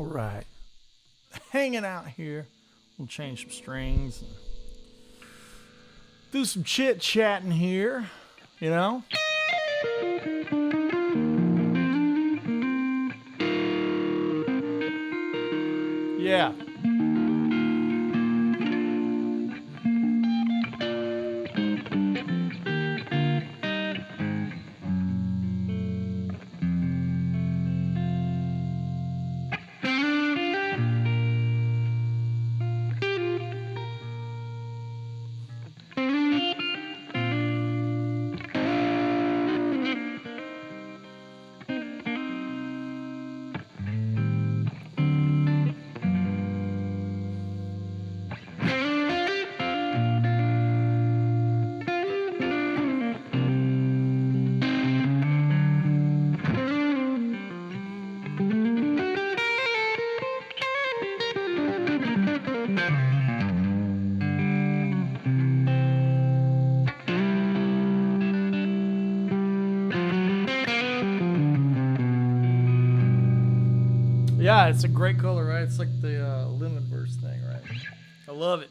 All right, hanging out here. We'll change some strings and do some chit chatting here, you know. Yeah. Yeah, it's a great color, right? It's like the lemon verse thing, right? I love it.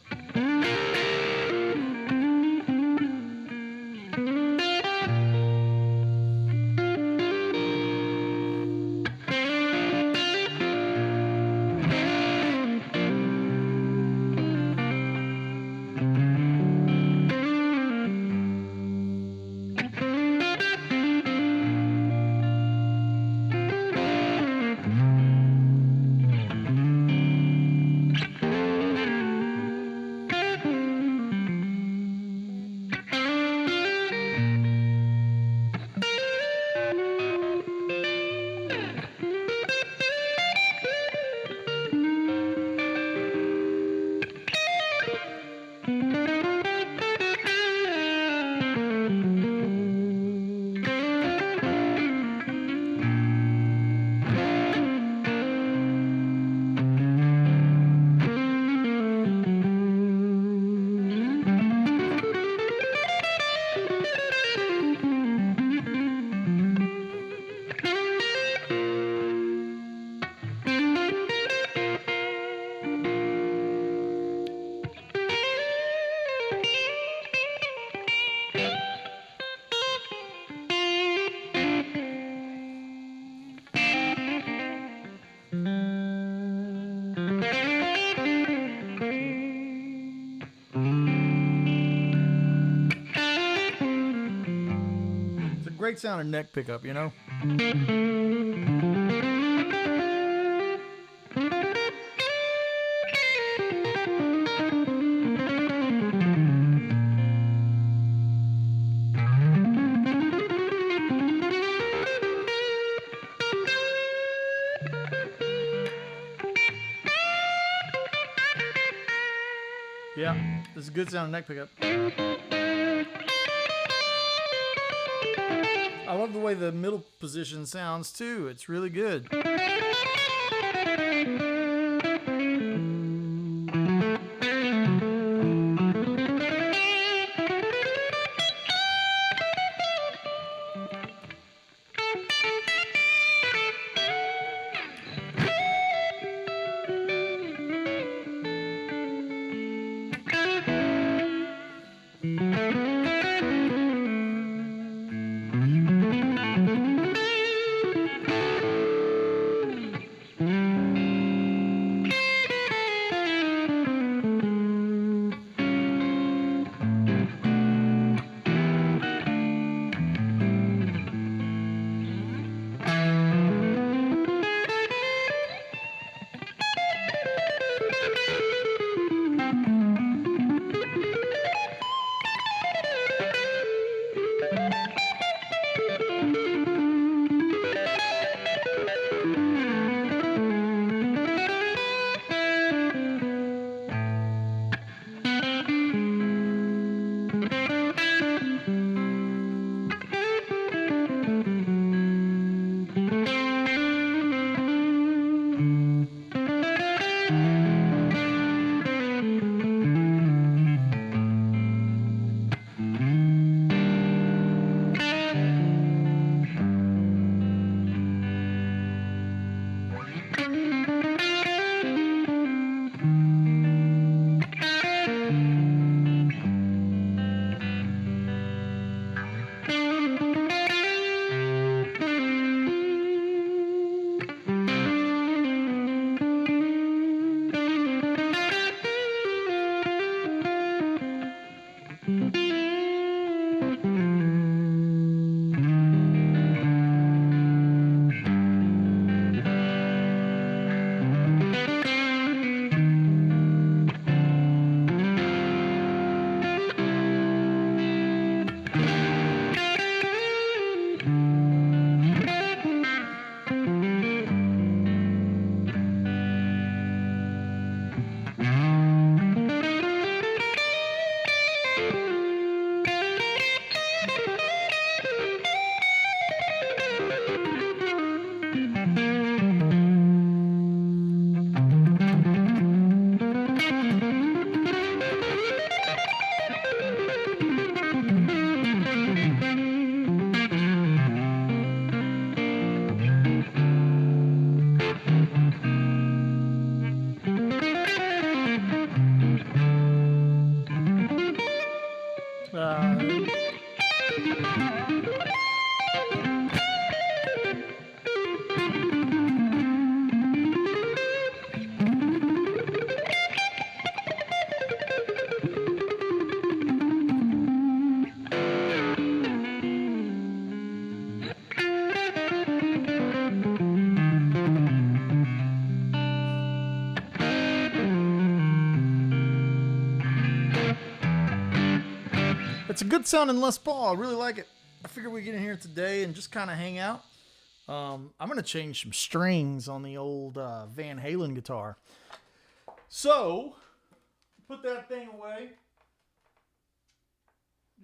Great sound of neck pickup, you know? Yeah, this is a good sound of neck pickup. I love the way the middle position sounds too. It's really good. It's a good sounding Les Paul. I really like it. I figured we'd get in here today and just kind of hang out. I'm going to change some strings on the old Van Halen guitar. So, put that thing away.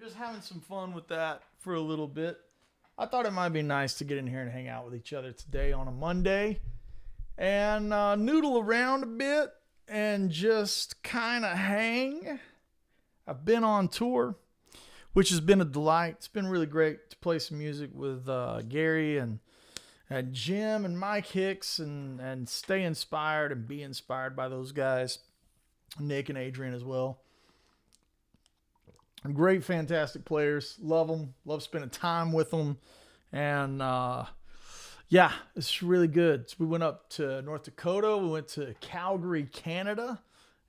Just having some fun with that for a little bit. I thought it might be nice to get in here and hang out with each other today on a Monday. And noodle around a bit and just kind of hang. I've been on tour, which has been a delight. It's been really great to play some music with Gary and Jim and Mike Hicks and stay inspired and be inspired by those guys. Nick and Adrian as well. Great, fantastic players. Love them. Love spending time with them. And yeah, it's really good. So we went up to North Dakota. We went to Calgary, Canada.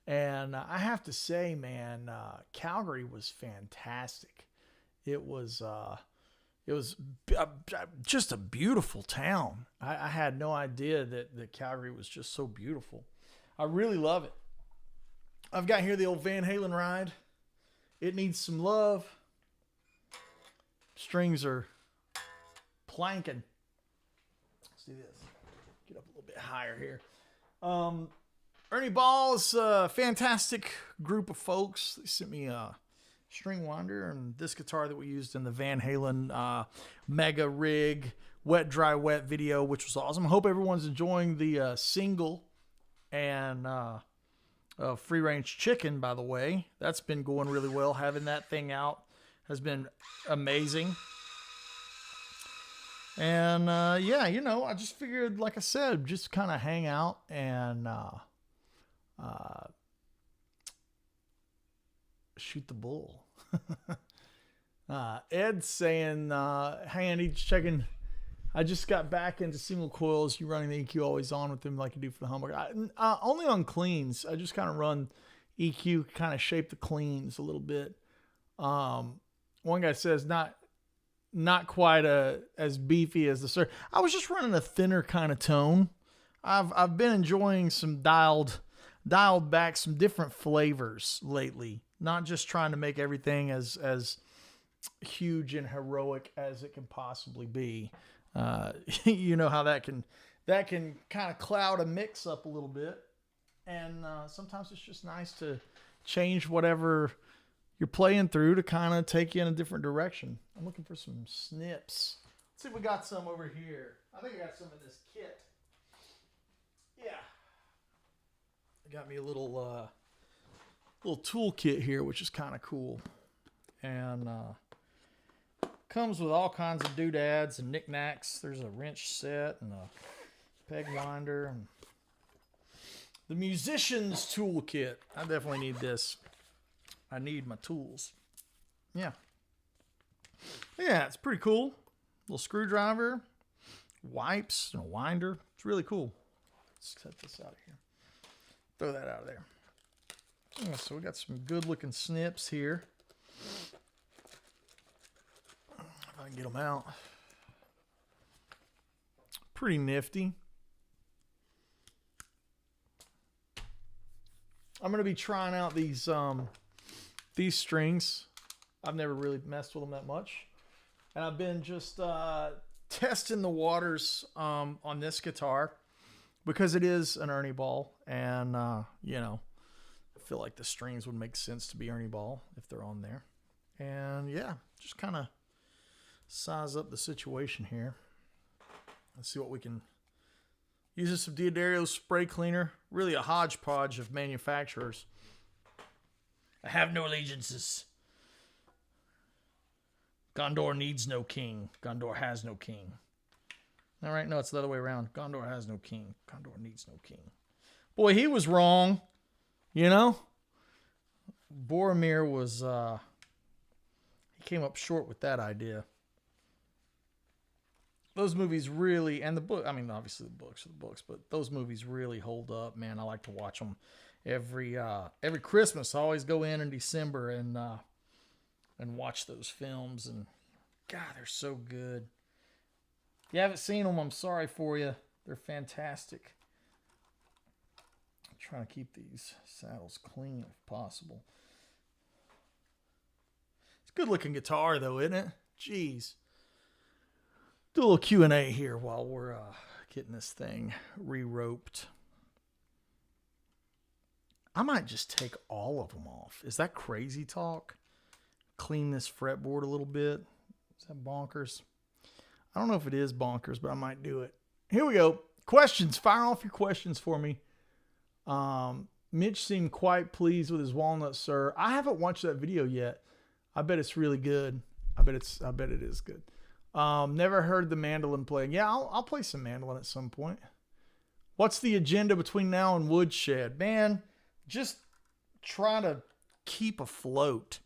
And I have to say, man, Calgary was fantastic. It was just a beautiful town. I had no idea that Calgary was just so beautiful. I really love it. I've got here the old Van Halen ride. It needs some love. Strings are planking. Let's do this. Get up a little bit higher here. Ernie Ball is a fantastic group of folks. They sent me a string winder and this guitar that we used in the Van Halen Mega Rig Wet Dry Wet video, which was awesome. I hope everyone's enjoying the single and Free Range Chicken, by the way. That's been going really well. Having that thing out has been amazing. And yeah, you know, I just figured, like I said, just kind of hang out and shoot the bull. Ed's saying, hey, Andy, checking. I just got back into single coils. You running the EQ always on with them like you do for the humbucker? Only on cleans. I just kind of run EQ, kind of shape the cleans a little bit. One guy says not quite as beefy as the sir. I was just running a thinner kind of tone. I've been enjoying some dialed back some different flavors lately. Not just trying to make everything as huge and heroic as it can possibly be. You know how that can kind of cloud a mix up a little bit. And sometimes it's just nice to change whatever you're playing through to kind of take you in a different direction. I'm looking for some snips. Let's see if we got some over here. I think I got some in this kit. Yeah. I got me a little tool kit here, which is kind of cool. And comes with all kinds of doodads and knickknacks. There's a wrench set and a peg winder and the musician's tool kit. I definitely need this. I need my tools. Yeah. Yeah, it's pretty cool. Little screwdriver, wipes, and a winder. It's really cool. Let's set this out of here. Throw that out of there. Yeah, so we got some good looking snips here. If I can get them out. Pretty nifty. I'm going to be trying out these strings. I've never really messed with them that much. And I've been just testing the waters on this guitar because it is an Ernie Ball. And, you know, I feel like the strings would make sense to be Ernie Ball if they're on there. And, yeah, just kind of size up the situation here. Let's see what we can... Using some Diodario spray cleaner. Really a hodgepodge of manufacturers. I have no allegiances. Gondor needs no king. Gondor has no king. All right, no, it's the other way around. Gondor has no king. Gondor needs no king. Boy, he was wrong. You know? Boromir was... he came up short with that idea. Those movies really, and the book, I mean, obviously the books are the books, but those movies really hold up, man. I like to watch them every Christmas. I always go in December and watch those films, and God, they're so good. If you haven't seen them, I'm sorry for you. They're fantastic. I'm trying to keep these saddles clean if possible. It's Good looking guitar though, isn't it? Jeez. Do a little Q&A here while we're getting this thing re-roped. I might just take all of them off. Is that crazy talk? Clean this fretboard a little bit. Is that bonkers? I don't know if it is bonkers, but I might do it. Here we go. Questions. Fire off your questions for me. Mitch seemed quite pleased with his walnut, sir. I haven't watched that video yet. I bet it's really good. I bet it is good. Never heard the mandolin playing. Yeah, I'll play some mandolin at some point. What's the agenda between now and Woodshed? Man, just try to keep afloat.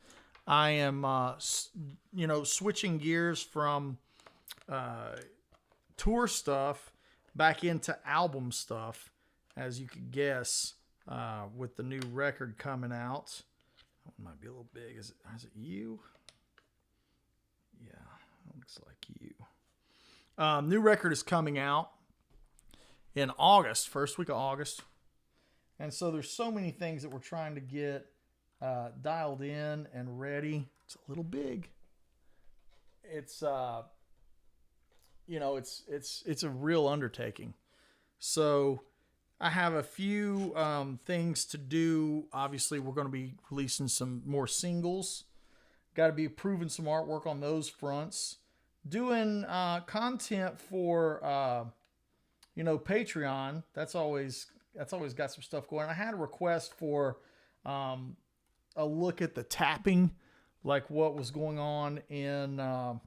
I am, switching gears from tour stuff back into album stuff, as you could guess, with the new record coming out. That one might be a little big. Is it you? Yeah, looks like you. New record is coming out in August, first week of August. And so there's so many things that we're trying to get dialed in and ready. It's a little big. It's it's a real undertaking. So I have a few things to do. Obviously, we're going to be releasing some more singles. Got to be proving some artwork on those fronts. Doing content for Patreon. That's always got some stuff going. I had a request for a look at the tapping, like what was going on in the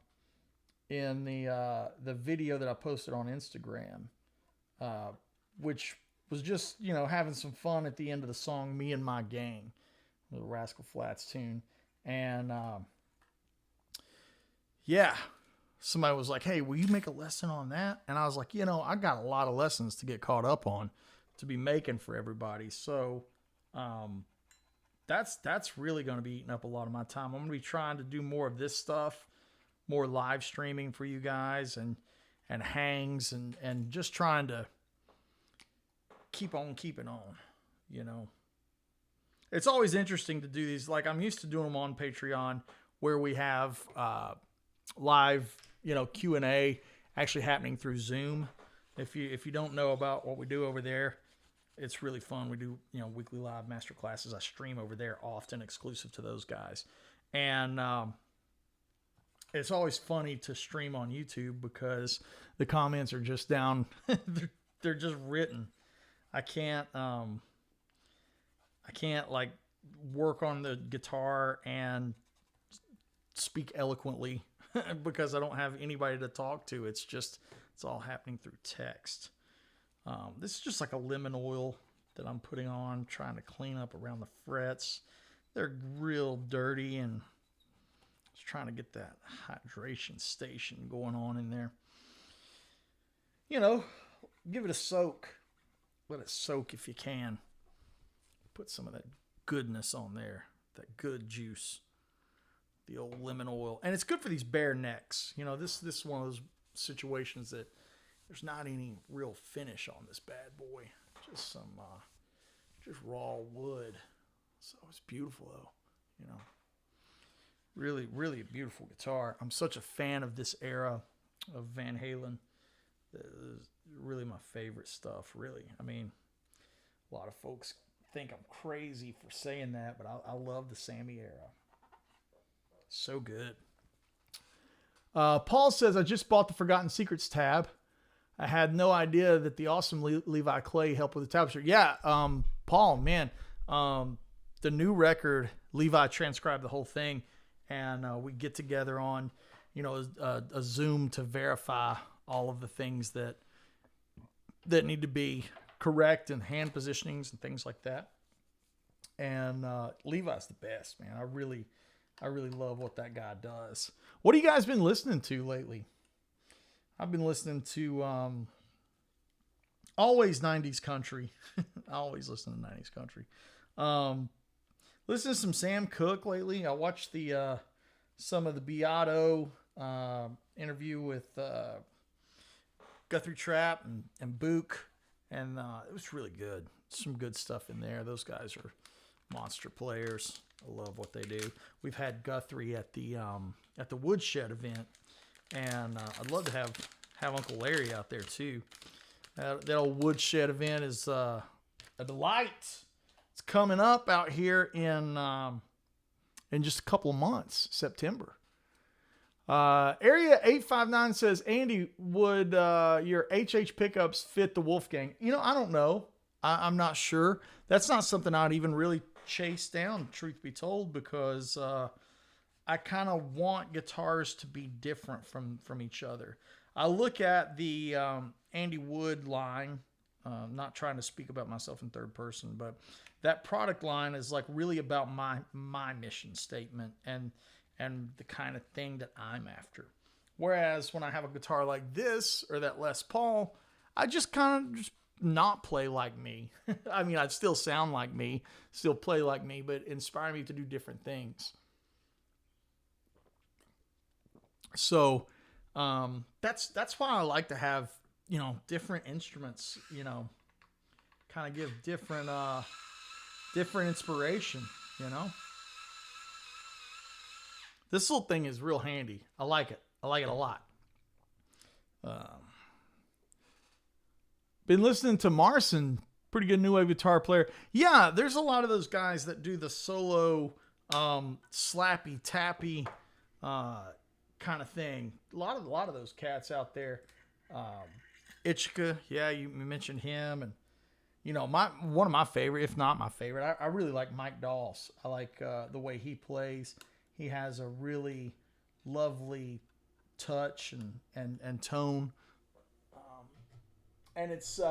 video that I posted on Instagram, which was just, having some fun at the end of the song, Me and My Gang, the Rascal Flatts tune. And, somebody was like, hey, will you make a lesson on that? And I was like, I got a lot of lessons to get caught up on to be making for everybody. So, that's really going to be eating up a lot of my time. I'm going to be trying to do more of this stuff, more live streaming for you guys and hangs and just trying to keep on keeping on, It's always interesting to do these. Like, I'm used to doing them on Patreon where we have live, Q&A actually happening through Zoom. If you don't know about what we do over there, it's really fun. We do, weekly live master classes. I stream over there often, exclusive to those guys. And it's always funny to stream on YouTube because the comments are just down. They're just written. I can't like work on the guitar and speak eloquently because I don't have anybody to talk to. It's all happening through text. This is just like a lemon oil that I'm putting on, trying to clean up around the frets. They're real dirty, and just trying to get that hydration station going on in there. Give it a soak. Let it soak if you can. Put some of that goodness on there, that good juice, the old lemon oil. And it's good for these bare necks. This is one of those situations that there's not any real finish on this bad boy. Just some, just raw wood. So it's beautiful though, Really, really a beautiful guitar. I'm such a fan of this era of Van Halen. It's really my favorite stuff, really. I mean, a lot of folks think I'm crazy for saying that, but I love the Sammy era. So good. Paul says, I just bought the Forgotten Secrets tab. I had no idea that the awesome Levi Clay helped with the tab shirt. Yeah, Paul, man, the new record, Levi transcribed the whole thing, and we get together on, a Zoom to verify all of the things that need to be correct and hand positionings and things like that. And Levi's the best, man. I really love what that guy does. What have you guys been listening to lately? I've been listening to always 90s country. I always listen to 90s country. Listen to some Sam Cooke lately. I watched some of the Beato interview with Guthrie Trapp and Book, and it was really good. Some good stuff in there. Those guys are monster players. I love what they do. We've had Guthrie at the Woodshed event, and I'd love to have Uncle Larry out there too. That old Woodshed event is a delight. It's coming up out here in just a couple of months, September. Area 859 says, Andy, would your HH pickups fit the Wolfgang? I don't know. I'm not sure. That's not something I'd even really chase down, truth be told, because I kind of want guitars to be different from each other. I look at the Andy Wood line, not trying to speak about myself in third person, but that product line is like really about my mission statement and the kind of thing that I'm after. Whereas when I have a guitar like this or that Les Paul, I just kind of just not play like me. I mean, I'd still sound like me, still play like me, but inspire me to do different things. So that's why I like to have, different instruments, kind of give different inspiration, This little thing is real handy. I like it. I like it a lot. Been listening to Marson, pretty good new wave guitar player. Yeah, there's a lot of those guys that do the solo, slappy, tappy, kind of thing. A lot of those cats out there. Ichika, yeah, you mentioned him, and one of my favorite, if not my favorite, I really like Mike Doss. I like the way he plays. He has a really lovely touch and tone. And it's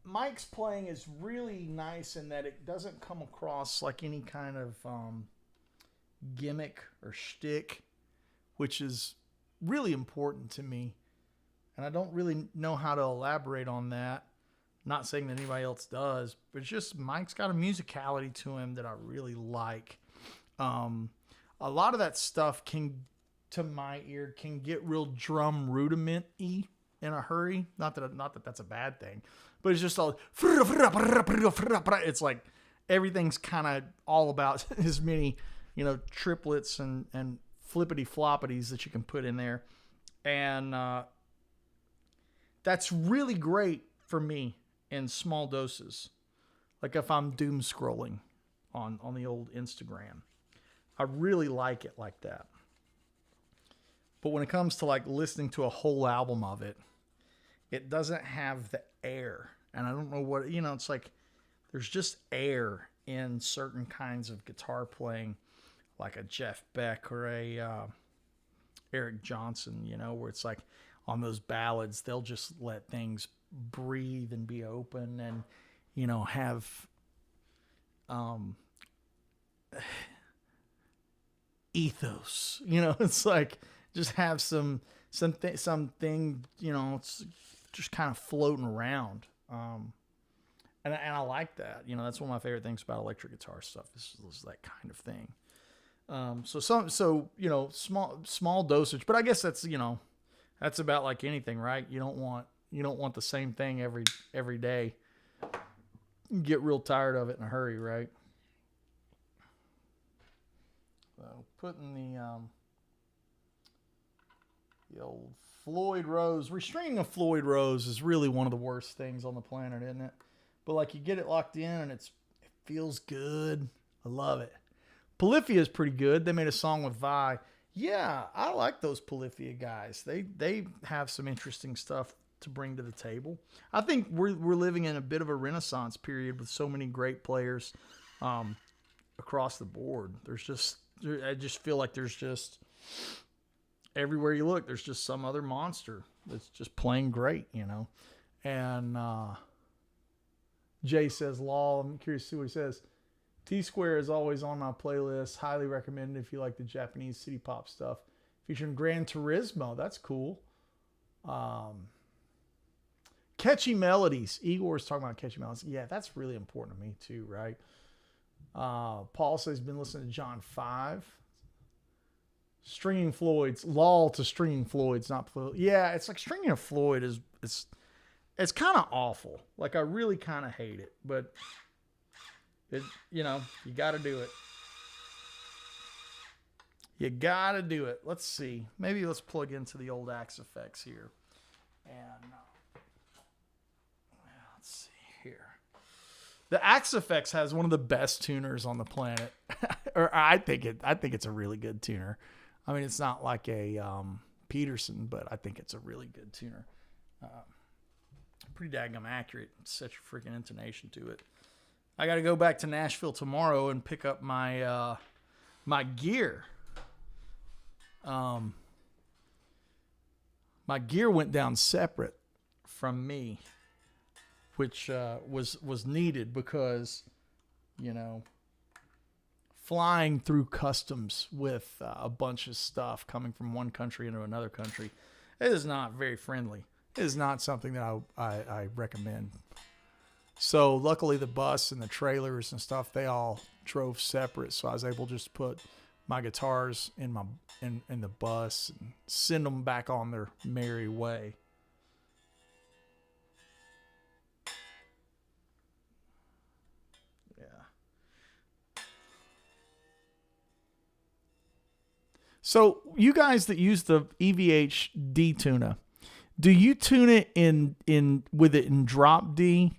Mike's playing is really nice in that it doesn't come across like any kind of gimmick or shtick, which is really important to me. And I don't really know how to elaborate on that. Not saying that anybody else does, but it's just Mike's got a musicality to him that I really like. A lot of that stuff to my ear, can get real drum rudiment-y in a hurry. Not that that's a bad thing, but it's just all, it's like everything's kind of all about as many, triplets and flippity floppities that you can put in there. And, that's really great for me in small doses. Like if I'm doom scrolling on the old Instagram, I really like it like that. But when it comes to like listening to a whole album of it, it doesn't have the air. And I don't know what, it's like there's just air in certain kinds of guitar playing, like a Jeff Beck or a Eric Johnson, where it's like on those ballads, they'll just let things breathe and be open and, have ethos, it's like just have something, it's just kind of floating around. And I like that, that's one of my favorite things about electric guitar stuff is that kind of thing. Small dosage, but I guess that's, that's about like anything, right? You don't want the same thing every day. You get real tired of it in a hurry, right? So putting the old Floyd Rose, restringing a Floyd Rose is really one of the worst things on the planet, isn't it? But like you get it locked in and it feels good. I love it. Polyphia is pretty good. They made a song with Vi. Yeah, I like those Polyphia guys. They have some interesting stuff to bring to the table. I think we're living in a bit of a renaissance period with so many great players across the board. I just feel like there's just everywhere you look, there's just some other monster that's just playing great, And Jay says, "Lol." I'm curious to see what he says. T-Square is always on my playlist. Highly recommended if you like the Japanese city pop stuff. Featuring Gran Turismo. That's cool. Catchy melodies. Igor's talking about catchy melodies. Yeah, that's really important to me too, right? Paul says he's been listening to John 5. Stringing Floyd's. Lol to stringing Floyd's, not Floyd. Yeah, it's like stringing a Floyd is it's kind of awful. Like I really kind of hate it, but You got to do it. You got to do it. Let's see. Maybe let's plug into the old Axe Effects here. And let's see here. The Axe Effects has one of the best tuners on the planet. Or I think it's a really good tuner. I mean, it's not like a Peterson, but I think it's a really good tuner. Pretty daggum accurate. Set your freaking intonation to it. I got to go back to Nashville tomorrow and pick up my my gear. My gear went down separate from me, which was needed because, flying through customs with a bunch of stuff coming from one country into another country, it is not very friendly. It is not something that I recommend. So luckily the bus and the trailers and stuff, they all drove separate. So I was able to just put my guitars in the bus and send them back on their merry way. Yeah. So you guys that use the EVH D tuner, do you tune it in with it in drop D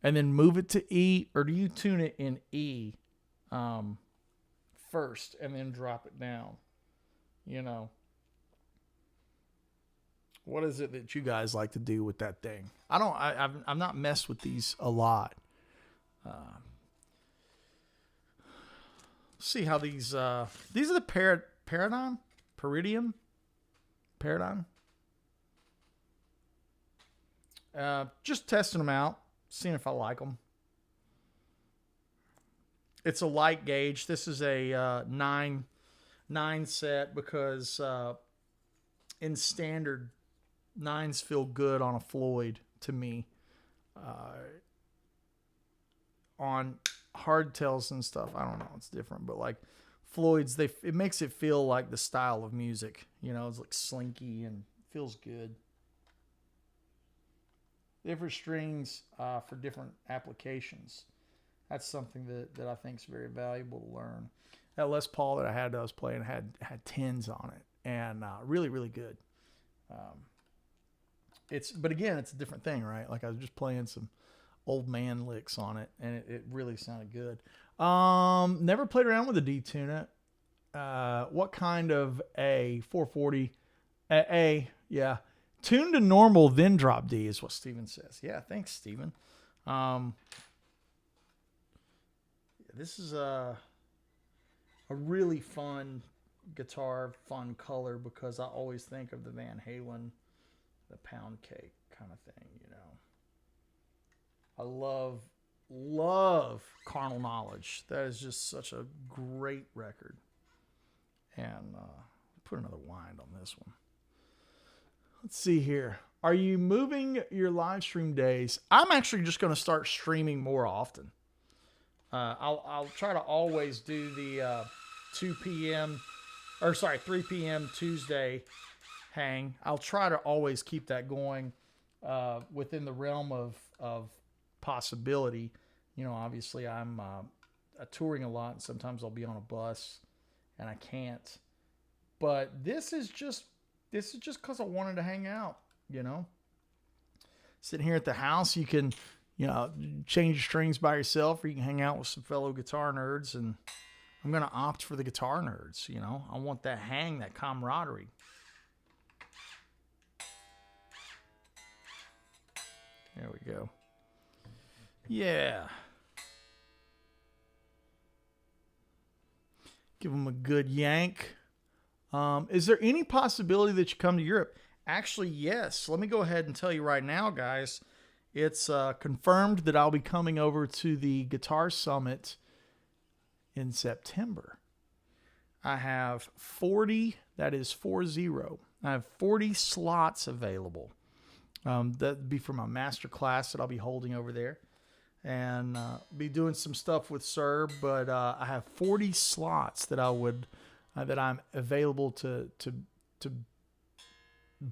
and then move it to E, or do you tune it in E first and then drop it down? What is it that you guys like to do with that thing? I've not messed with these a lot. See how these are the Paradigm. Just testing them out, seeing if I like them. It's a light gauge. This is a 9 set because in standard, 9s feel good on a Floyd to me. On hardtails and stuff, I don't know, it's different, but like Floyd's, it makes it feel like the style of music. It's like slinky and feels good. Different strings for different applications. That's something that I think is very valuable to learn. That Les Paul that I was playing had 10s on it, and really, really good. But again, it's a different thing, right? Like I was just playing some old man licks on it, and it really sounded good. Never played around with a D tuner. What kind of a 440? Yeah. Tune to normal, then drop D is what Steven says. Yeah, thanks, Steven. This is a really fun guitar, fun color, because I always think of the Van Halen, the pound cake kind of thing, I love Carnal Knowledge. That is just such a great record. And put another wind on this one. Let's see here. Are you moving your live stream days? I'm actually just going to start streaming more often. I'll try to always do the 3 p.m. Tuesday hang. I'll try to always keep that going within the realm of possibility. Obviously I'm touring a lot, and sometimes I'll be on a bus and I can't. But this is just because I wanted to hang out, Sitting here at the house, you can, change strings by yourself, or you can hang out with some fellow guitar nerds, and I'm going to opt for the guitar nerds, I want that hang, that camaraderie. There we go. Yeah. Give them a good yank. Is there any possibility that you come to Europe? Actually, yes. Let me go ahead and tell you right now, guys. It's confirmed that I'll be coming over to the Guitar Summit in September. I have 40, that is 40. I have 40 slots available. That'd be for my master class that I'll be holding over there. And be doing some stuff with Serb, but I have 40 slots that that I'm available to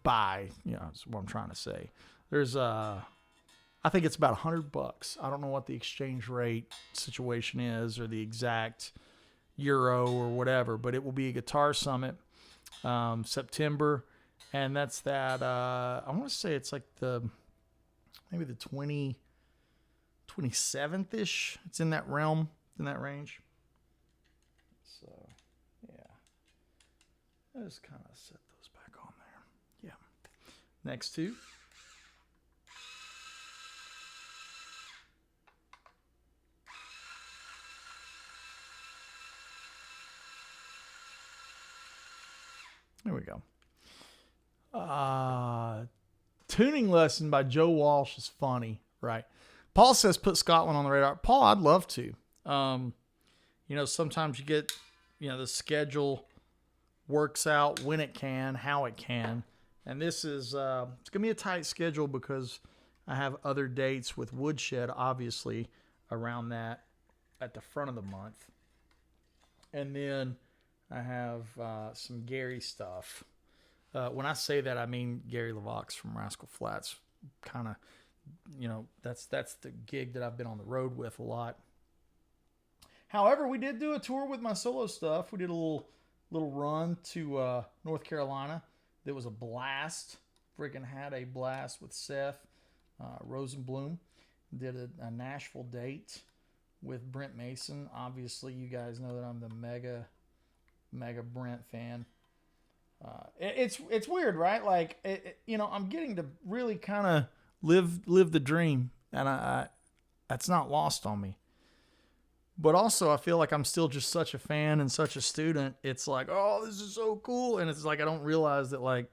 buy. That's what I'm trying to say. There's I I think it's about $100. I don't know what the exchange rate situation is or the exact euro or whatever, but it will be a guitar summit, September. And that's that, I want to say it's like maybe the 27th-ish. It's in that realm, in that range. So, yeah. I just kind of set those back on there. Yeah. Next two. There we go. Tuning lesson by Joe Walsh is funny, right? Paul says put Scotland on the radar. Paul, I'd love to. Sometimes you get, the schedule works out when it can, how it can. And this is, it's going to be a tight schedule because I have other dates with Woodshed, obviously, around that at the front of the month. And then I have some Gary stuff. When I say that, I mean Gary LeVox from Rascal Flatts. Kind of, that's the gig that I've been on the road with a lot. However, we did do a tour with my solo stuff. We did a little run to North Carolina. That was a blast. Freaking had a blast with Seth Rosenblum. Did a Nashville date with Brent Mason. Obviously, you guys know that I'm the mega Brent fan. It's weird, right? Like, I'm getting to really kind of live the dream, and I that's not lost on me. But also, I feel like I'm still just such a fan and such a student. It's like, oh, this is so cool, and it's like I don't realize that, like,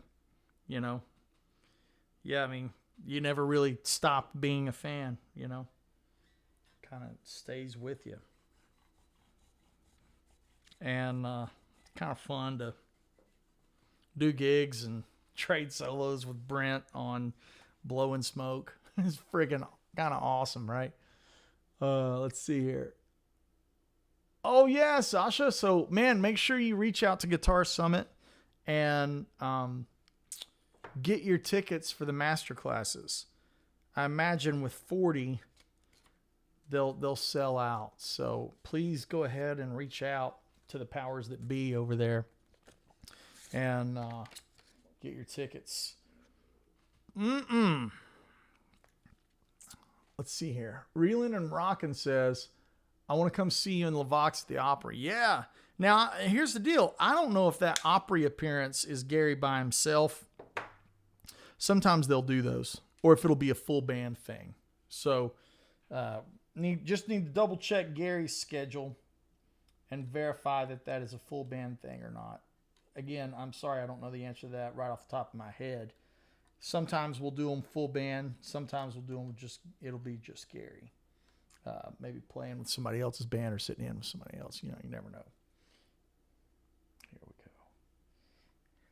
yeah, I mean, you never really stop being a fan, kind of stays with you, and kind of fun to do gigs and trade solos with Brent on Blowing Smoke. It's freaking kind of awesome, right? Let's see here. Oh, yeah, Sasha. So, man, make sure you reach out to Guitar Summit and get your tickets for the master classes. I imagine with 40, they'll sell out. So please go ahead and reach out to the powers that be over there and get your tickets. Let's see here. Reelin' and Rockin' says, I want to come see you in LeVox at the Opry. Yeah. Now, here's the deal. I don't know if that Opry appearance is Gary by himself. Sometimes they'll do those. Or if it'll be a full band thing. So, need to double check Gary's schedule and verify that is a full band thing or not. Again, I'm sorry I don't know the answer to that right off the top of my head. Sometimes we'll do them full band. Sometimes we'll do them it'll be just Gary. Maybe playing with somebody else's band or sitting in with somebody else. You never know. Here we go.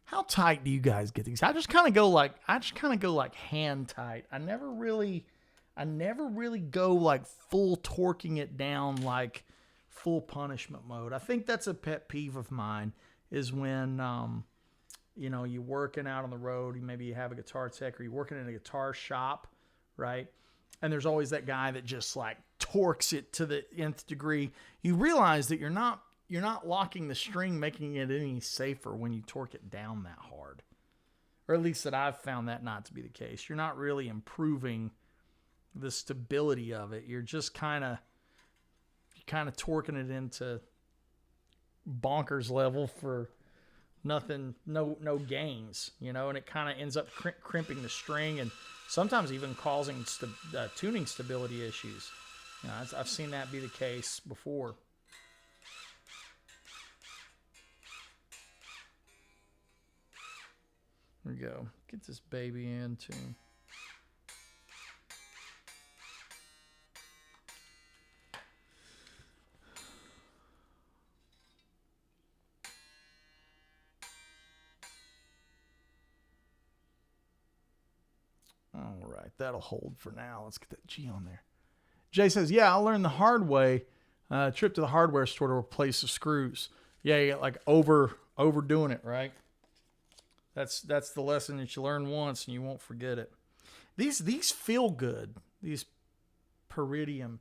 How tight do you guys get these? I just kind of go like hand tight. I never really go like full torquing it down like full punishment mode. I think that's a pet peeve of mine is when you're working out on the road, maybe you have a guitar tech or you're working in a guitar shop, right? And there's always that guy that just like torques it to the nth degree. You realize that you're not locking the string, making it any safer when you torque it down that hard. Or at least that I've found that not to be the case. You're not really improving the stability of it. You're just kind of torquing it into bonkers level for nothing, no gains, and it kind of ends up crimping the string and sometimes even causing tuning stability issues. I've seen that be the case before. There we go. Get this baby in tune. All right, that'll hold for now. Let's get that G on there. Jay says, yeah, I learned the hard way. Trip to the hardware store to replace the screws. Yeah, you get like overdoing it, right? That's the lesson that you learn once and you won't forget it. These feel good. These Paradigm.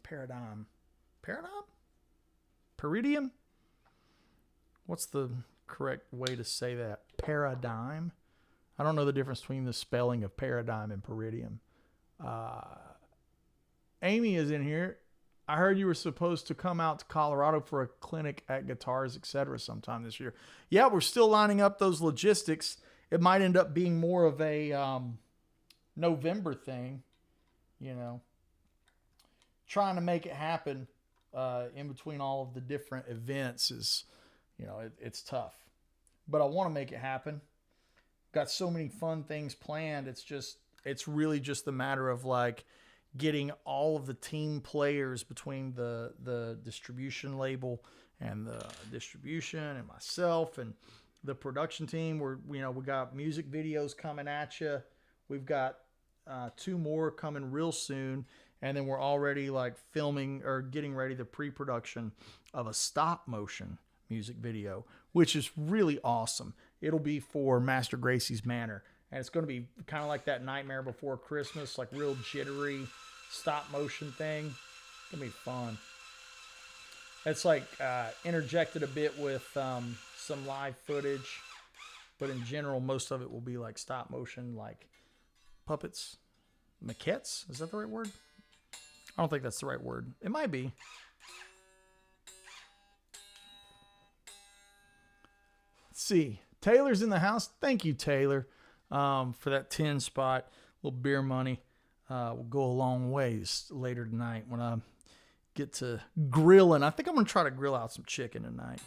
What's the correct way to say that? Paradigm. I don't know the difference between the spelling of paradigm and peridium. Amy is in here. I heard you were supposed to come out to Colorado for a clinic at Guitars, etc. sometime this year. Yeah, we're still lining up those logistics. It might end up being more of a November thing, you know. Trying to make it happen in between all of the different events is, you know, it's tough. But I want to make it happen. Got so many fun things planned. It's really just a matter of like getting all of the team players between the distribution label and the distribution and myself and the production team. We got music videos coming at you. We've got 2 more coming real soon. And then we're already like filming or getting ready the pre-production of a stop motion music video, which is really awesome. It'll be for Master Gracie's Manor. And it's going to be kind of like that Nightmare Before Christmas, like real jittery stop motion thing. It's going to be fun. It's like interjected a bit with some live footage. But in general, most of it will be like stop motion, like puppets. Maquettes? Is that the right word? I don't think that's the right word. It might be. Let's see. Taylor's in the house. Thank you, Taylor, for that 10 spot. A little beer money will go a long ways later tonight when I get to grilling. I think I'm going to try to grill out some chicken tonight.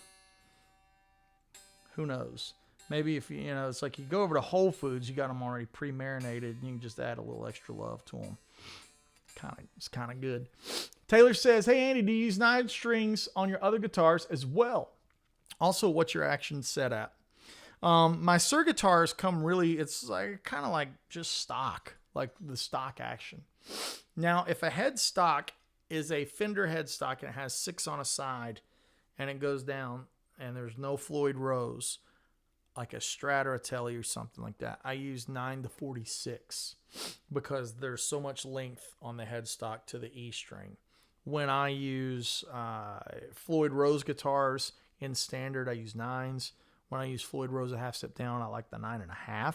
Who knows? Maybe if it's like you go over to Whole Foods, you got them already pre-marinated, and you can just add a little extra love to them. It's kind of good. Taylor says, hey, Andy, do you use 9 strings on your other guitars as well? Also, what's your action set at? My Suhr guitars come really, it's like kind of like just stock, like the stock action. Now, if a headstock is a Fender headstock and it has 6 on a side and it goes down and there's no Floyd Rose, like a Strat or a Tele or something like that, I use 9-46 because there's so much length on the headstock to the E string. When I use Floyd Rose guitars in standard, I use 9s. When I use Floyd Rose a half step down, I like the 9.5.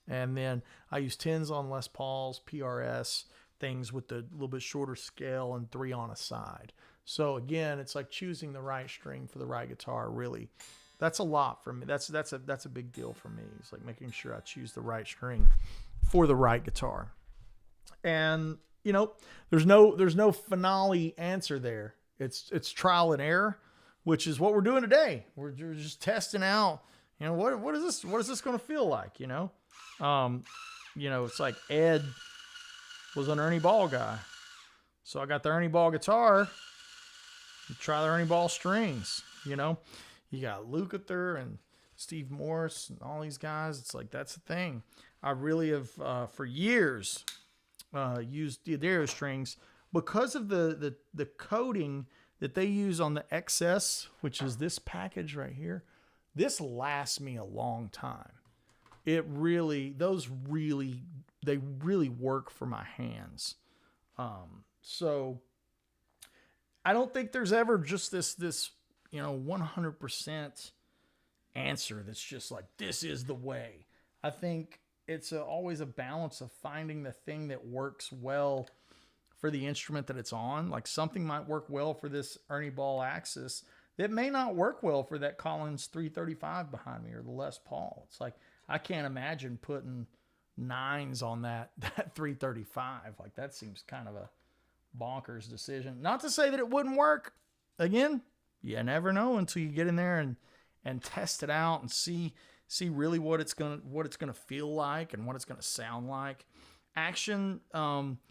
And then I use 10s on Les Pauls, PRS, things with the little bit shorter scale and 3 on a side. So again, it's like choosing the right string for the right guitar, really. That's a lot for me. That's a big deal for me. It's like making sure I choose the right string for the right guitar. And there's no finale answer there. It's trial and error, which is what we're doing today. We're just testing out. What is this? What is this going to feel like? It's like Ed was an Ernie Ball guy, so I got the Ernie Ball guitar. Try the Ernie Ball strings. You got Lukather and Steve Morse and all these guys. It's like, that's the thing. I really have, for years, used D'Addario strings because of the coating that they use on the XS, which is this package right here. This lasts me a long time. They really work for my hands. So I don't think there's ever just this 100% answer that's just like, this is the way. I think it's always a balance of finding the thing that works well for the instrument that it's on. Like something might work well for this Ernie Ball Axis that may not work well for that Collins 335 behind me or the Les Paul. It's like, I can't imagine putting 9s on that 335. Like that seems kind of a bonkers decision. Not to say that it wouldn't work. Again, you never know until you get in there and test it out and see really what it's gonna feel like and what it's gonna sound like. Action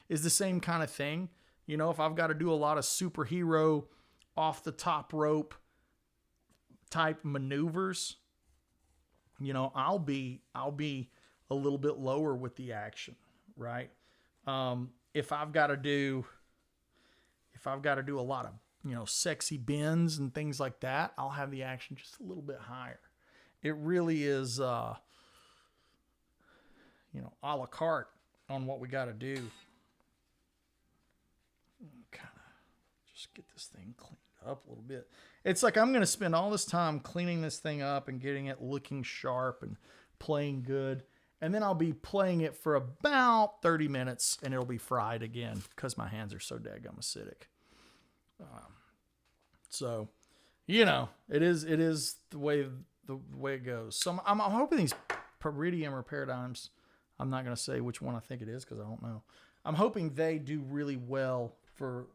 is the same kind of thing. If I've got to do a lot of superhero off the top rope type maneuvers, I'll be a little bit lower with the action, right? If I've got to do a lot of sexy bends and things like that, I'll have the action just a little bit higher. It really is, a la carte on what we got to do. Kind of just get this thing cleaned up a little bit. It's like I'm going to spend all this time cleaning this thing up and getting it looking sharp and playing good. And then I'll be playing it for about 30 minutes and it'll be fried again because my hands are so daggum acidic. So, you know, it is the way it goes. So I'm hoping these Peridium or Paradigms, I'm not going to say which one I think it is because I don't know. I'm hoping they do really well for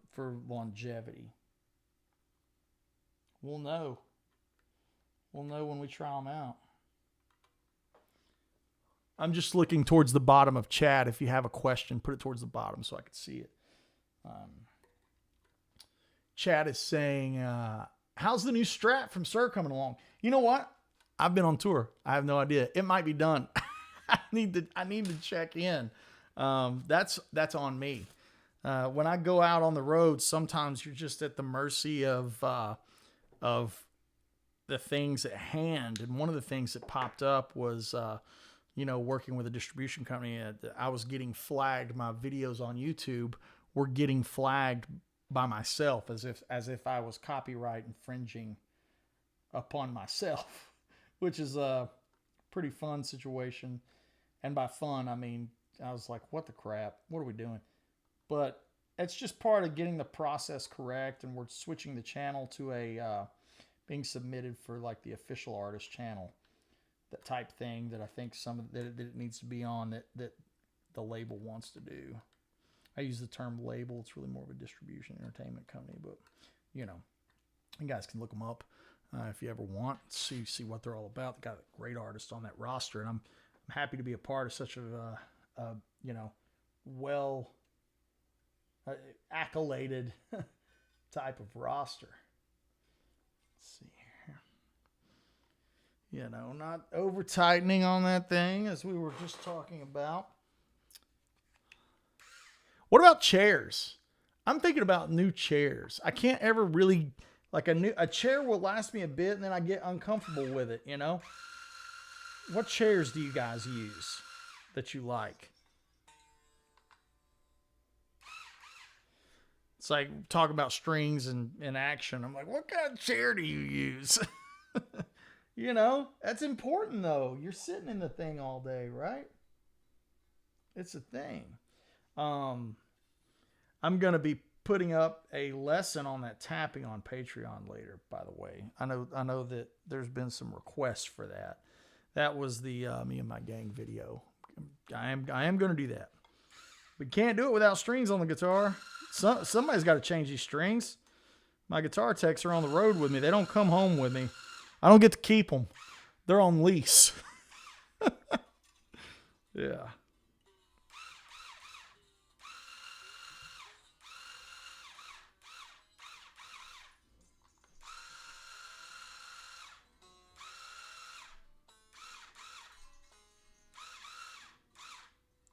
longevity. We'll know. We'll know when we try them out. I'm just looking towards the bottom of chat. If you have a question, put it towards the bottom so I can see it. Chat is saying, how's the new Strat from Sir coming along? You know what? I've been on tour. I have no idea. It might be done. I need to check in. That's on me. When I go out on the road, sometimes you're just at the mercy of the things at hand. And one of the things that popped up was, working with a distribution company. I was getting flagged. My videos on YouTube were getting flagged by myself as if I was copyright infringing upon myself, which is a pretty fun situation. And by fun, I mean, I was like, what the crap? What are we doing? But it's just part of getting the process correct. And we're switching the channel to being submitted for like the official artist channel, that type thing that I think that it needs to be on that the label wants to do. I use the term label. It's really more of a distribution entertainment company, but you guys can look them up if you ever want. See what they're all about. They got a great artist on that roster, and I'm happy to be a part of such a well accoladed type of roster. Let's see here. Not over tightening on that thing as we were just talking about. What about chairs? I'm thinking about new chairs. I can't ever really, like a chair will last me a bit and then I get uncomfortable with it, What chairs do you guys use that you like? It's like talk about strings and action. I'm like, what kind of chair do you use? That's important though. You're sitting in the thing all day, right? It's a thing. I'm going to be putting up a lesson on that tapping on Patreon later, by the way. I know that there's been some requests for that. That was the Me and My Gang video. I am going to do that. We can't do it without strings on the guitar. Somebody's got to change these strings. My guitar techs are on the road with me. They don't come home with me. I don't get to keep them. They're on lease. Yeah.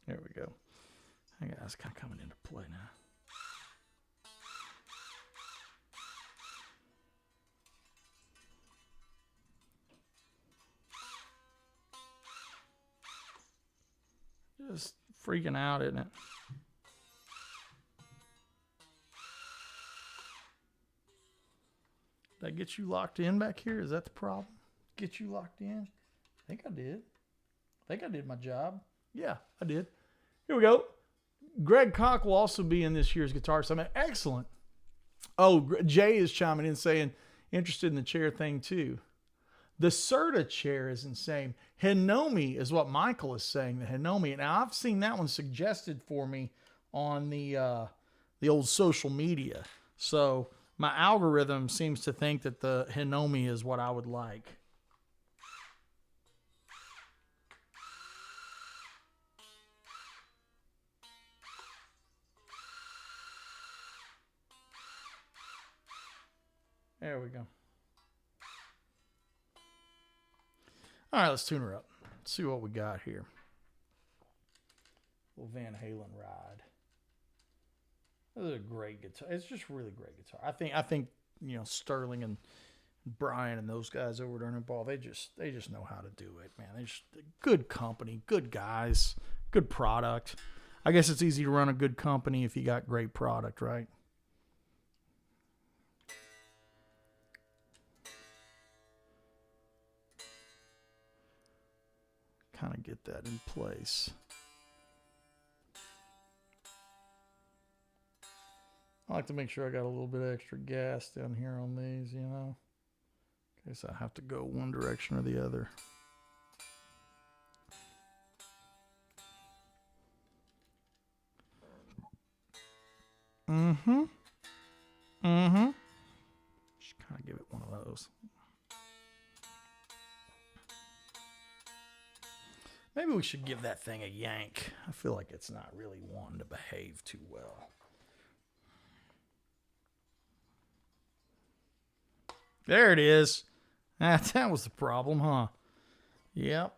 There we go. I guess that's kind of coming into play now. Just freaking out, isn't it? Did I get you locked in back here? Is that the problem? Get you locked in? I think I did. I think I did my job. Yeah, I did. Here we go. Greg Koch will also be in this year's Guitar Summit. Excellent. Oh, Jay is chiming in saying, interested in the chair thing too. The Serta chair is insane. Hinomi is what Michael is saying, the Hinomi. Now, I've seen that one suggested for me on the old social media. So my algorithm seems to think that the Hinomi is what I would like. There we go. All right, let's tune her up. Let's see what we got here. Little Van Halen ride. This is a great guitar. It's just really great guitar. I think Sterling and Brian and those guys over there in Ball, they just know how to do it, man. They're just good company, good guys, good product. I guess it's easy to run a good company if you got great product, right? Kind of get that in place. I like to make sure I got a little bit of extra gas down here on these, you know, in case I have to go one direction or the other. Mm-hmm. Mm-hmm. Just kind of give it one of those. Maybe we should give that thing a yank. I feel like it's not really wanting to behave too well. There it is. That was the problem, huh? Yep.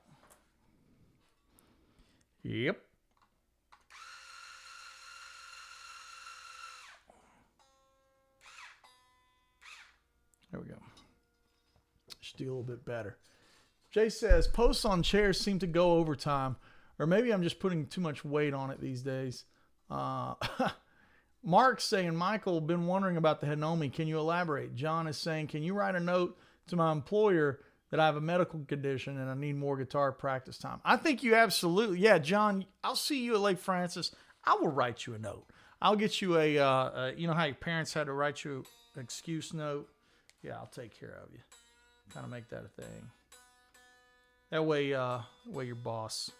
Yep. There we go. Should do a little bit better. Jay says, posts on chairs seem to go overtime, or maybe I'm just putting too much weight on it these days. Mark's saying, Michael, been wondering about the Hanomi. Can you elaborate? John is saying, can you write a note to my employer that I have a medical condition and I need more guitar practice time? I think you absolutely, yeah, John, I'll see you at Lake Francis. I will write you a note. I'll get you a you know how your parents had to write you an excuse note? Yeah, I'll take care of you. Kind of make that a thing. That way your boss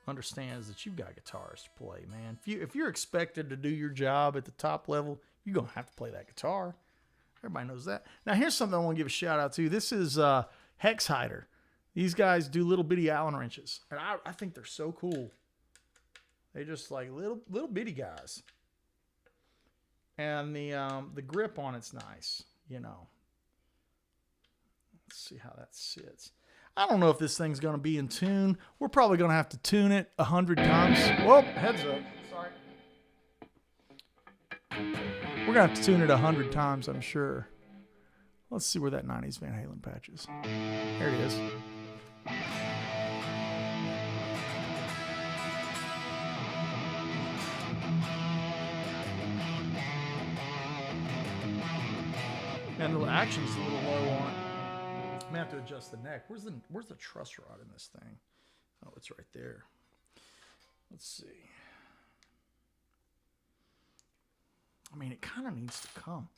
understands that you've got guitars to play, man. If you're expected to do your job at the top level, you're going to have to play that guitar. Everybody knows that. Now, here's something I want to give a shout out to. This is Hex Hider. These guys do little bitty Allen wrenches, and I think they're so cool. They're just like little bitty guys. And the grip on it's nice, you know. Let's see how that sits. I don't know if this thing's going to be in tune. We're probably going to have to tune it 100 times. Whoa, heads up. Sorry. We're going to have to tune it 100 times, I'm sure. Let's see where that 90s Van Halen patch is. There it is. And the action's a little low on it. I'm gonna have to adjust the neck. Where's the truss rod in this thing? Oh, it's right there. Let's see. I mean, it kind of needs to come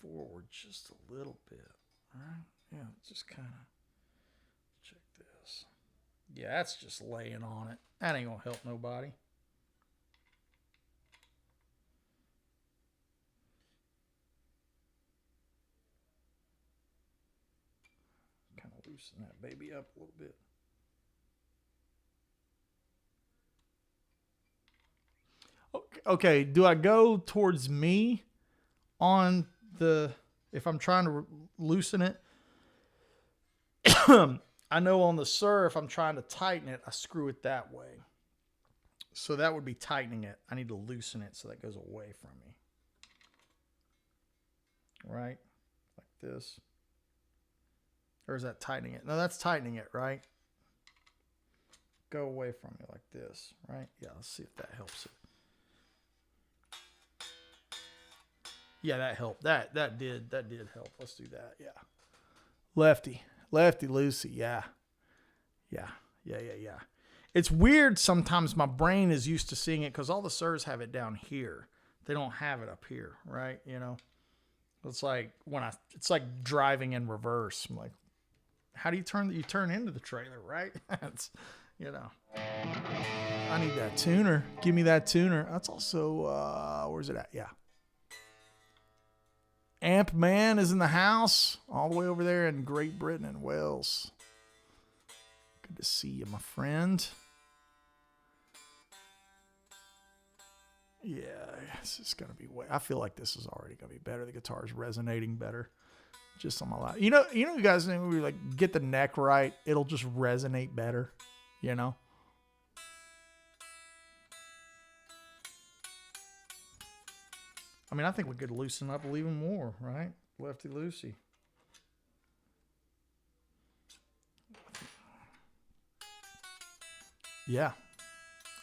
forward just a little bit. All right? Yeah, just kind of check this. Yeah, that's just laying on it. That ain't gonna help nobody. Loosen that baby up a little bit. Okay, do I go towards me on the, if I'm trying to loosen it? I know on the Sir, if I'm trying to tighten it, I screw it that way. So that would be tightening it. I need to loosen it so that goes away from me. Right? Like this. Or is that tightening it? No, that's tightening it, right? Go away from me like this, right? Yeah, let's see if that helps it. Yeah, that helped. That did help. Let's do that. Yeah. Lefty loosey. Yeah. It's weird sometimes. My brain is used to seeing it because all the Sirs have it down here. They don't have it up here, right? You know, it's like it's like driving in reverse. I'm like, how do you turn? You turn into the trailer, right? It's, you know. I need that tuner. Give me that tuner. That's also where's it at? Yeah. Amp Man is in the house, all the way over there in Great Britain and Wales. Good to see you, my friend. Yeah, this is gonna be way. I feel like this is already gonna be better. The guitar is resonating better. Just on my lap. You know, you guys know we like get the neck right, it'll just resonate better, you know. I mean, I think we could loosen up a little even more, right? Lefty loosey. Yeah.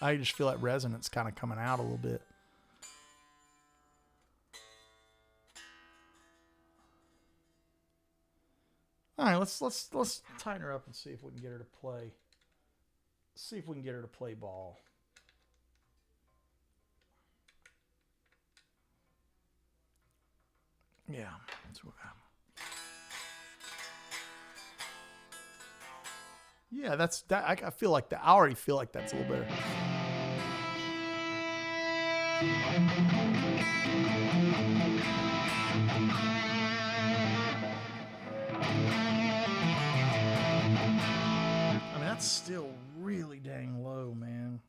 I just feel that resonance kind of coming out a little bit. All right, let's tighten her up and see if we can get her to play. See if we can get her to play ball. Yeah, that's what happened. Yeah, that's that. I feel like that. I already feel like that's a little better. I mean, that's still really dang low, man.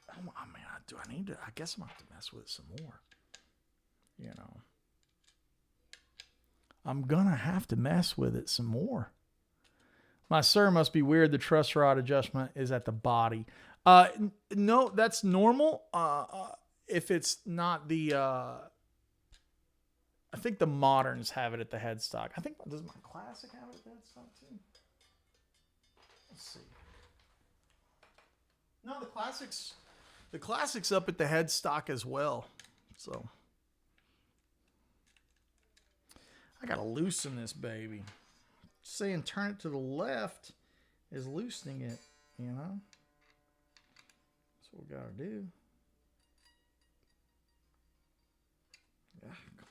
I mean, do I need to? I guess I'm gonna have to mess with it some more. You know, I'm gonna have to mess with it some more. My sir must be weird. The truss rod adjustment is at the body. No, that's normal. If it's not the, I think the moderns have it at the headstock. I think, does my classic have it at the headstock too? Let's see. No, the classic's up at the headstock as well. So I gotta loosen this baby. Saying turn it to the left is loosening it, you know? That's what we gotta do. Yeah, come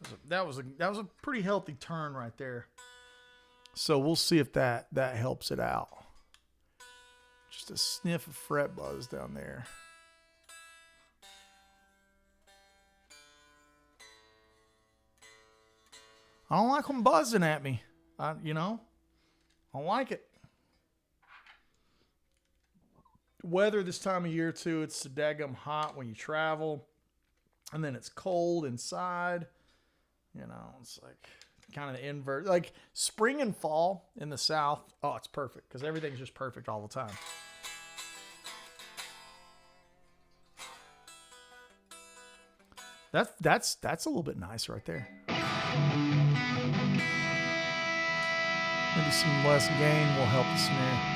on. That was a pretty healthy turn right there. So we'll see if that helps it out. Just a sniff of fret buzz down there. I don't like them buzzing at me. You know, I don't like it. Weather this time of year too, it's so daggum hot when you travel, and then it's cold inside. You know, it's like kind of the invert. Like spring and fall in the South, oh, it's perfect because everything's just perfect all the time. That's a little bit nice right there. Maybe some less gain will help the snare.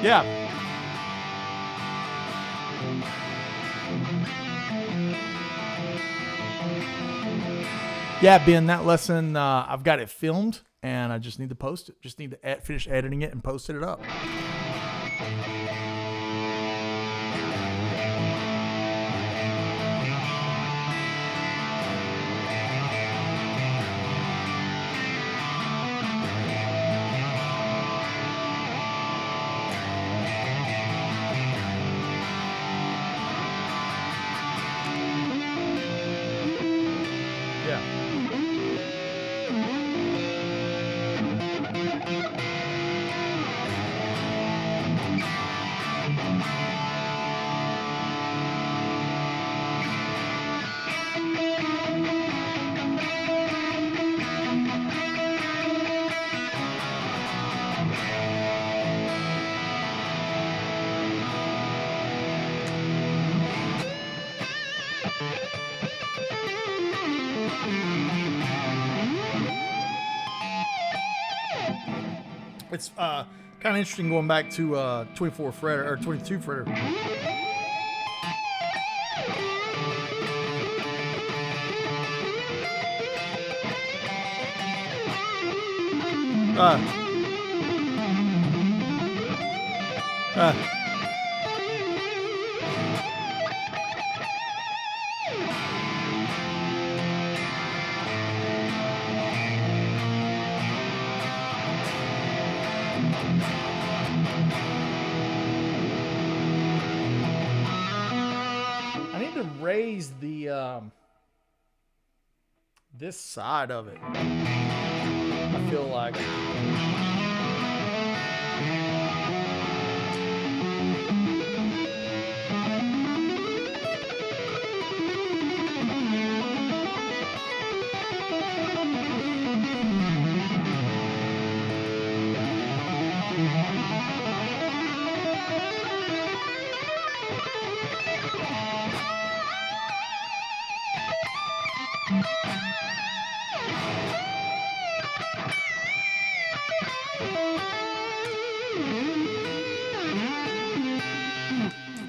Yeah. Yeah, Ben, that lesson, I've got it filmed, and I just need to post it. Just need to finish editing it and posting it up. It's kind of interesting going back to 24 fretter or 22 fretter. I need to raise the this side of it. I feel like.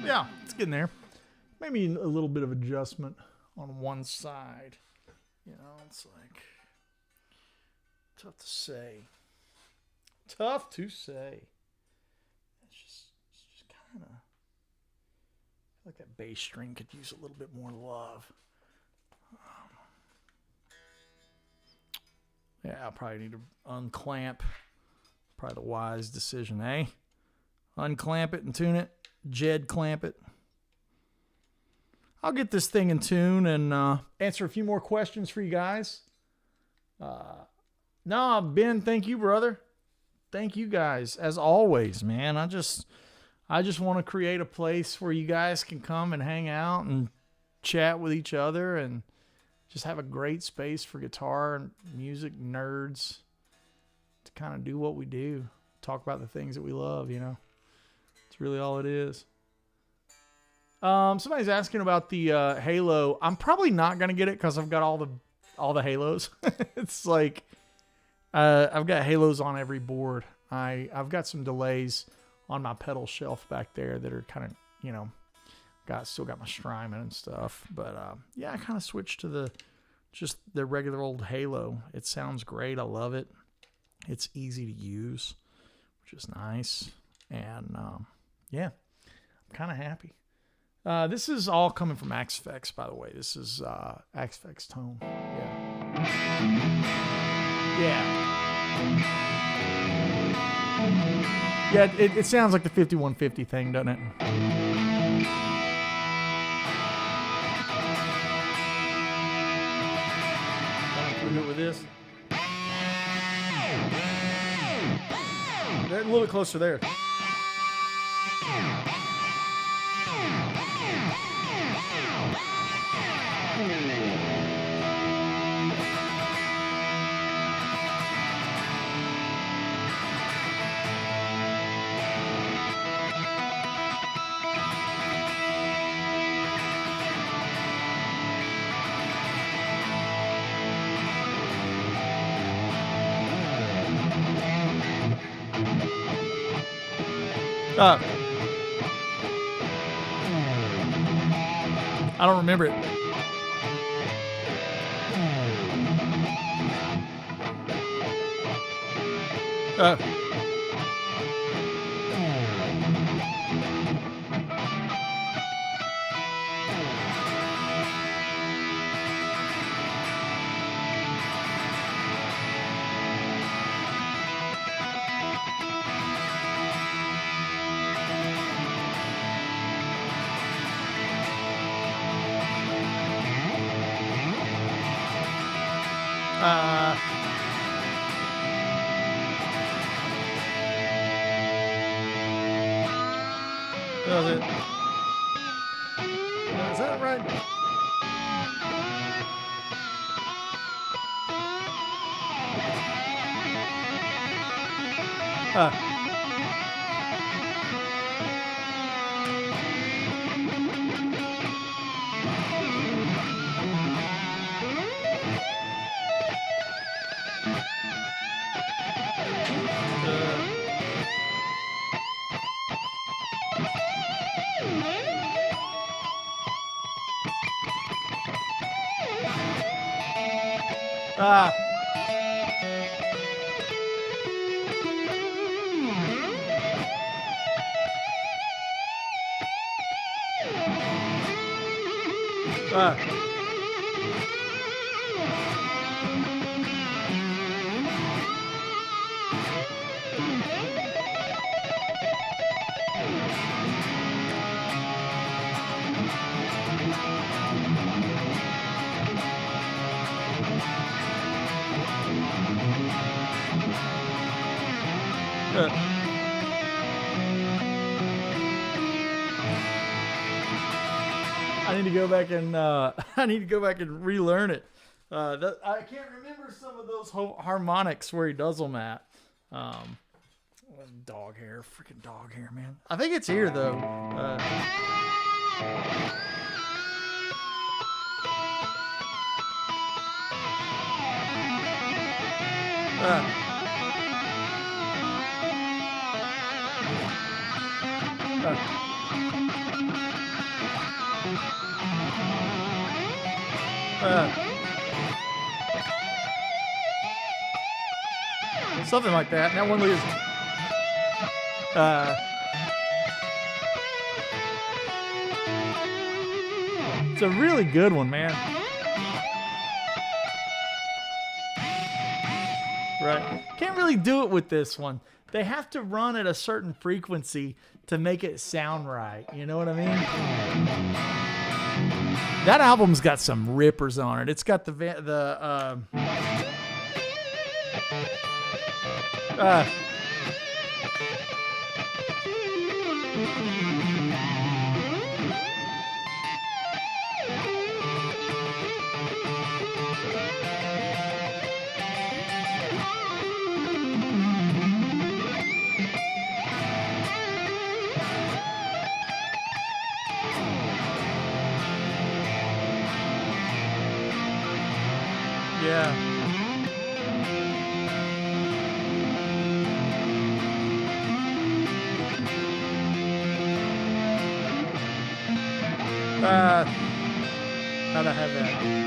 Yeah, it's getting there. Maybe a little bit of adjustment on one side. You know, it's like tough to say. Tough to say. It's just kind of like that bass string could use a little bit more love. Yeah, I'll probably need to unclamp. Probably the wise decision, eh? Unclamp it and tune it. Jed clamp it. I'll get this thing in tune and answer a few more questions for you guys. No, Ben, thank you, brother. Thank you guys, as always, man. I just want to create a place where you guys can come and hang out and chat with each other and just have a great space for guitar and music nerds to kind of do what we do. Talk about the things that we love, you know. It's really all it is. Somebody's asking about the Halo. I'm probably not going to get it because I've got all the Halos. It's like I've got Halos on every board. I've got some delays on my pedal shelf back there that are kind of, you know, still got my Strymon and stuff. But yeah, I kind of switched to just the regular old Halo. It sounds great. I love it. It's easy to use, which is nice. And yeah, I'm kind of happy. This is all coming from Axfex, by the way. This is Axfex tone. Yeah. Yeah, it sounds like the 5150 thing, doesn't it? Do it with this. They're a little bit closer there. I don't remember it. Does it? Is that right? Uh, I need to go back and relearn it. I can't remember some of those harmonics where he does them at. Dog hair, freaking dog hair, man. I think it's here though. Something like that. And that one is it's a really good one, man. Right. Can't really do it with this one. They have to run at a certain frequency to make it sound right. You know what I mean? That album's got some rippers on it. It's got yeah. How'd I have that?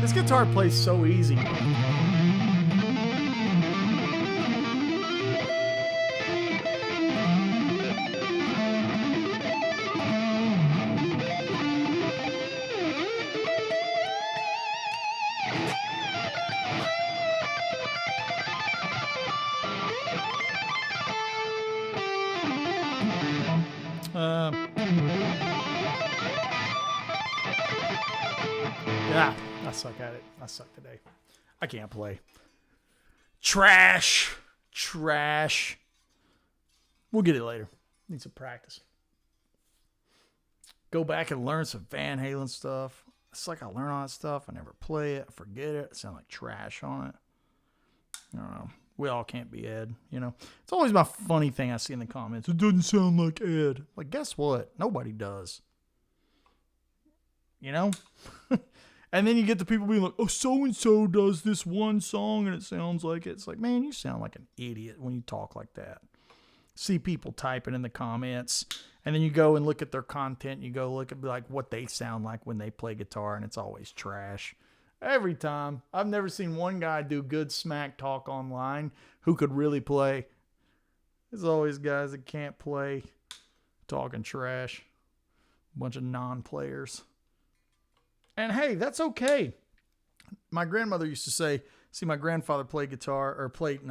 This guitar plays so easy. Yeah, I suck at it. I suck today. I can't play. Trash. We'll get it later. Need some practice. Go back and learn some Van Halen stuff. It's like I learn all that stuff. I never play it. I forget it. I sound like trash on it. I don't know. We all can't be Ed, you know. It's always my funny thing I see in the comments. It doesn't sound like Ed. Like, guess what? Nobody does. You know? And then you get the people being like, oh, so-and-so does this one song and it sounds like it. It's like, man, you sound like an idiot when you talk like that. See people typing in the comments, and then you go and look at their content. You go look at like what they sound like when they play guitar, and it's always trash. Every time. I've never seen one guy do good smack talk online who could really play. There's always guys that can't play talking trash. A bunch of non-players. And hey, that's okay. My grandmother used to say, see, my grandfather played guitar, or played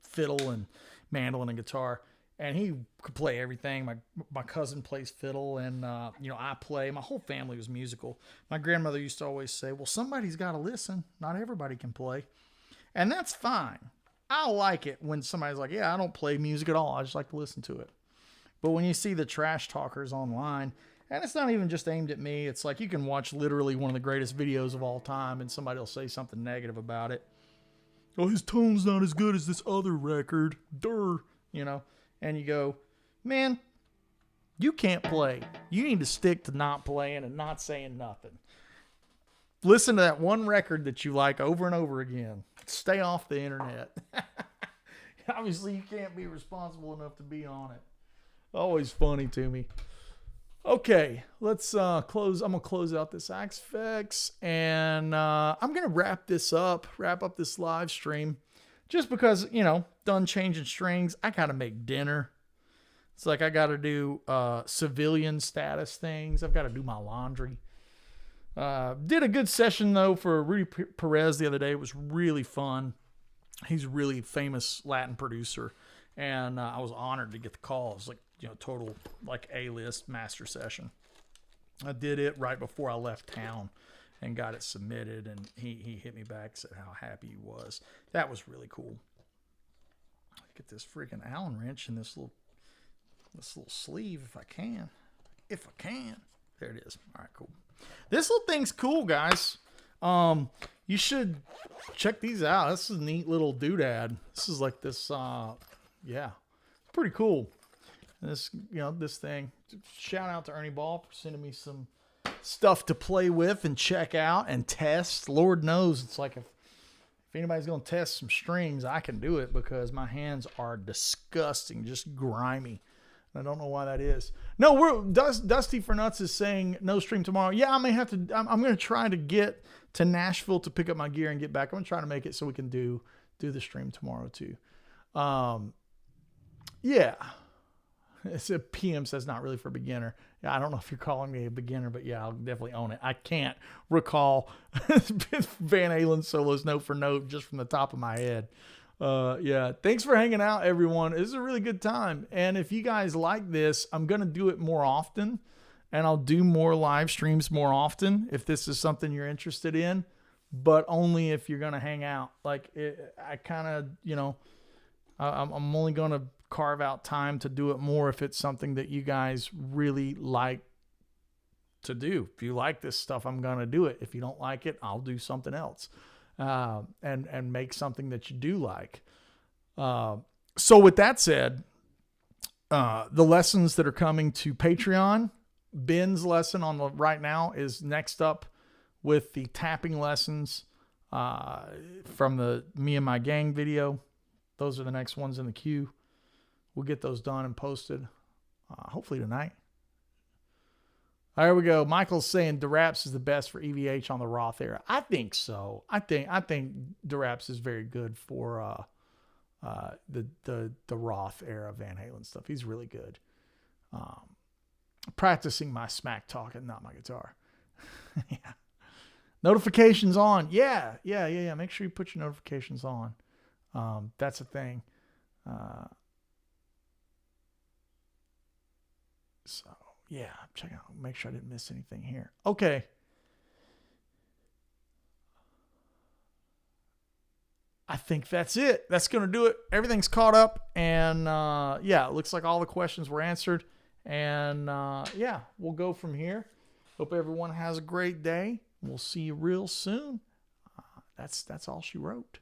fiddle and mandolin and guitar, and he could play everything. My cousin plays fiddle, and I play. My whole family was musical. My grandmother used to always say, well, somebody's got to listen. Not everybody can play. And that's fine. I like it when somebody's like, yeah, I don't play music at all. I just like to listen to it. But when you see the trash talkers online, and it's not even just aimed at me. It's like you can watch literally one of the greatest videos of all time and somebody will say something negative about it. Oh, his tone's not as good as this other record. Durr. You know, and you go, man, you can't play. You need to stick to not playing and not saying nothing. Listen to that one record that you like over and over again. Stay off the internet. Obviously, you can't be responsible enough to be on it. Always funny to me. Okay, let's close. I'm going to close out this Axe Fx, and I'm going to wrap up this live stream, just because, done changing strings. I got to make dinner. It's like I got to do civilian status things. I've got to do my laundry. Did a good session, though, for Rudy Perez the other day. It was really fun. He's a really famous Latin producer, and I was honored to get the call. It was like, total like A-list master session. I did it right before I left town and got it submitted, and he hit me back, said how happy he was. That was really cool. Get this freaking Allen wrench in this little sleeve if I can. There it is. All right, cool. This little thing's cool, guys. You should check these out. This is a neat little doodad. This is like this, it's pretty cool. This, this thing. Shout out to Ernie Ball for sending me some stuff to play with and check out and test. Lord knows, it's like if anybody's going to test some strings, I can do it because my hands are disgusting, just grimy. I don't know why that is. No, Dusty for Nuts is saying no stream tomorrow. Yeah, I may have to. I'm going to try to get to Nashville to pick up my gear and get back. I'm going to try to make it so we can do the stream tomorrow too. Yeah. It's a PM says not really for beginner. Yeah, I don't know if you're calling me a beginner, but yeah, I'll definitely own it. I can't recall Van Halen solos note for note just from the top of my head. Yeah, thanks for hanging out, everyone. This is a really good time. And if you guys like this, I'm going to do it more often, and I'll do more live streams more often if this is something you're interested in, but only if you're going to hang out. Like, I kind of, I'm only going to carve out time to do it more if it's something that you guys really like to do. If you like this stuff, I'm going to do it. If you don't like it, I'll do something else. And make something that you do like. So with that said, the lessons that are coming to Patreon, Ben's lesson on the right now is next up with the tapping lessons from the Me and My Gang video. Those are the next ones in the queue. We'll get those done and posted, hopefully tonight. There we go. Michael's saying DeRaps is the best for EVH on the Roth era. I think so. I think DeRaps is very good for the Roth era Van Halen stuff. He's really good. Practicing my smack talking, not my guitar. Yeah. Notifications on. Yeah. Make sure you put your notifications on. That's a thing. So, yeah, check out. Make sure I didn't miss anything here. Okay. I think that's it. That's going to do it. Everything's caught up. And, it looks like all the questions were answered. And, we'll go from here. Hope everyone has a great day. We'll see you real soon. That's all she wrote.